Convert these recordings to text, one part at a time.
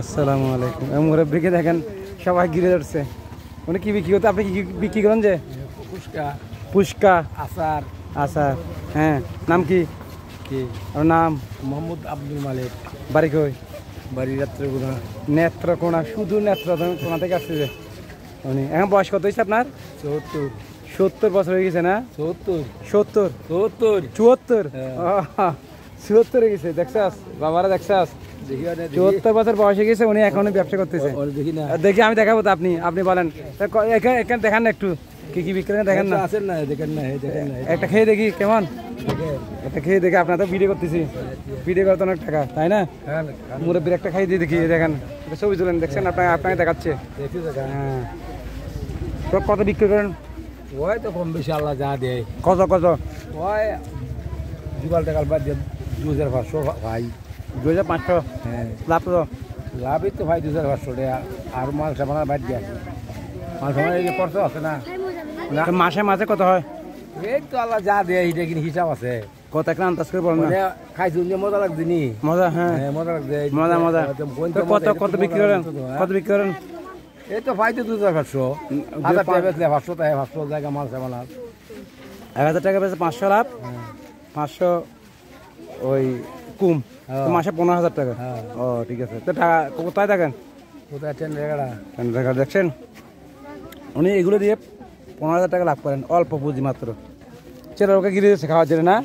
আসসালামু আলাইকুম। মুরব্বিকে দেখেন সবাই ঘিরে ধরছে। উনি কি বিক্রি করতে, আপনি কি বিক্রি করেন? যে ফুচকা, পুষ্কা, আচার। আচার। হ্যাঁ, নাম কি? কি আপনার নাম? মোহাম্মদ আব্দুল মালিক। বাড়ি কই? বাড়ি নেত্রকোনা। নেত্রকোনা? শুধু নেত্রকোনা থেকে আসছে যে উনি। এখন বয়স কত হয়েছে আপনার? 74। 70 বছর হয়ে গেছে না? 74 70 74 74 হ্যাঁ। 74 হয়ে গেছে। দেখছাস বাবারা, দেখছাস? দেখি 74 বছর বয়স হয়ে গেছে, উনি এখনো ব্যবসা করতেছে। দেখি না, দেখি আমি দেখাবো তো, আপনি বলেন। এখানে দেখান না একটু, কি কি বিক্রি করেন দেখেন না। আছেন না, দেখেন না, দেখেন না। একটা খেয়ে দেখি কেমন, একটা খেয়ে দেখি। আপনার তো ভিডিও করতেছি, ভিডিও করতে অনেক টাকা, তাই না? মুরব্বীর একটা খাই দিয়ে দেখি, দেখেন ছবি তুলেন। দেখছেন আপনাকে দেখাচ্ছে। হ্যাঁ, তো কত বিক্রি করেন? ওই তো কম বেশি আল্লাহ যা দেয়। কত কত? ওই দুগাল টাকাল বাদ দিয়ে 2500 ভাই। 2500? হ্যাঁ, লাভ তো? লাভই তো ভাই 2500 টাকা। আর মাল সামানা বাদ দিয়ে মাল সামানা এই যে খরচ আছে না, মাসে মাসে কত হয়? এই তো আল্লাহ যা দেয় এটা কিন্তু হিসাব আছে। কত একটা আন্দাজ করে বলেন না। খাইছি মজা লাগছে নি, মজা? হ্যাঁ, মজা লাগছে, মজা মজা। তো কত কত বিক্রি করেন? কত বিক্রি করেন? এই তো পাইতে 2500। 1000 টাকা বেচলে 500 টাকা, 500 জায়গা মাল সামানা। 1000 টাকা বেচে 500 লাভ। 500 ওই কুম, তো মাসে 15,000 টাকা। ও ঠিক আছে। তো টাকা কোথায় থাকেন? কোথায় ট্রেন জায়গাটা? টাকা দেখছেন, উনি এগুলো দিয়ে 15,000 টাকা লাভ করেন, অল্প পুঁজি মাত্র। ছেলে ওকে গিরে যাচ্ছে খাওয়ার জন্য না?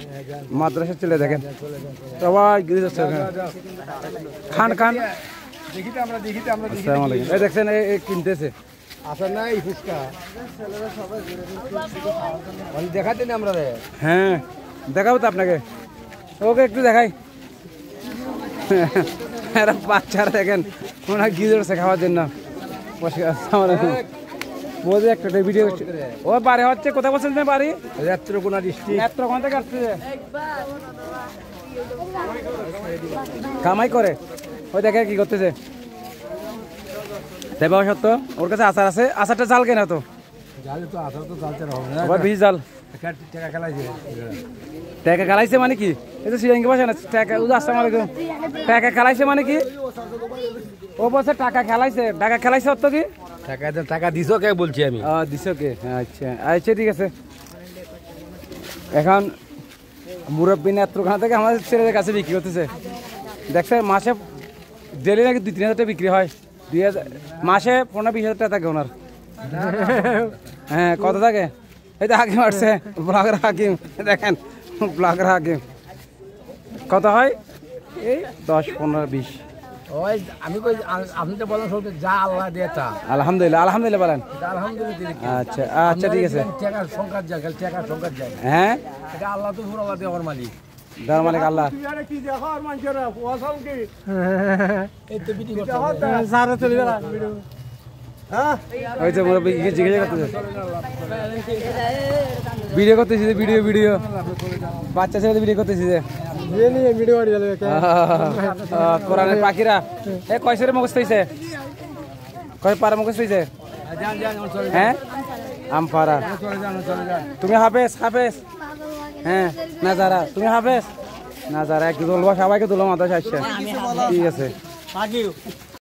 মাদ্রাসার ছেলে দেখেন সবাই গিরে যাচ্ছে। খান খান। দেখি তো আমরা, দেখি তো আমরা। আসসালামু আলাইকুম। এই দেখছেন, এই কিনতেছে। আসা নাই ফুচকা দেখাতে না আমরা। হ্যাঁ, দেখাবো তো আপনাকে, ওকে একটু দেখাই। এরা বাচ্চারা দেখেন ওনার গিয়ে যাচ্ছে খাওয়ার জন্য। বলছি একটা ভিডিও। ও বাড়ি হচ্ছে, কোথায় বলছেন বাড়ি? নেত্রকোনা ডিস্ট্রিক্ট। নেত্রকোনা থেকে আসছে, কামাই করে। ওই দেখে কি করতেছে। দেবা সত্য, ওর কাছে আচার আছে। আচারটা জাল কেনা তো? জালে তো আচার তো জালতে হবে না, আবার বিষ জাল। টাকা খেলাইছে। টাকা খেলাইছে মানে কি? এই তো শ্রীলঙ্কা ভাষা না। টাকা, আসসালামু আলাইকুম। টাকা খেলাইছে মানে কি? ও বলছে টাকা খেলাইছে। টাকা খেলাইছে অর্থ কি? টাকা দিছো কে বলছি আমি। দিছো কে? আচ্ছা আচ্ছা, ঠিক আছে। এখন মুরব্বী নেত্রকোনা থেকে আমাদের ছেলেদের কাছে বিক্রি করতেছে। দেখছে মাসে ডেলি নাকি 2-3 হাজার টাকা বিক্রি হয়। 2000 মাসে 15-20 হাজার টাকা থাকে ওনার। হ্যাঁ, কত থাকে? এই তো হাকিম আসছে, ব্লগার হাকিম। দেখেন ব্লগার হাকিম। কত হয়? এই 10-15-20। ওই আমি কই, আপনি তো বলেন সব যা আল্লাহ দিয়ে তা। আলহামদুলিল্লাহ, আলহামদুলিল্লাহ বলেন। আলহামদুলিল্লাহ। আচ্ছা আচ্ছা, ঠিক আছে। টাকার সংখ্যার জায়গা, টাকার সংখ্যার জায়গা। হ্যাঁ, এটা আল্লাহ তো পুরো আল্লাহ দেওয়ার মালিক। দেওয়ার মালিক আল্লাহ। কি দেখো আর মানুষেরা ওয়াসাল কি এই তো বিটি করতে সারা চলে গেল। হ্যাঁ, ওই তো মুরব্বি জিজ্ঞাসা করতেছে, ভিডিও করতেছি যে, ভিডিও বাচ্চা ছেলে ভিডিও করতেছি যে ভিডিও কোরআনের পাখিরা। এ কয়সের মুখস্থ হয়েছে? কয় পারা মুখস্থ হয়েছে? হ্যাঁ, আমপারা। তুমি হাফেজ? হাফেজ। হ্যাঁ, না যারা তুমি হাফেজ না যারা একটু তুলবা, সবাইকে তুলো মাদ্রাসা আসছে। ঠিক আছে।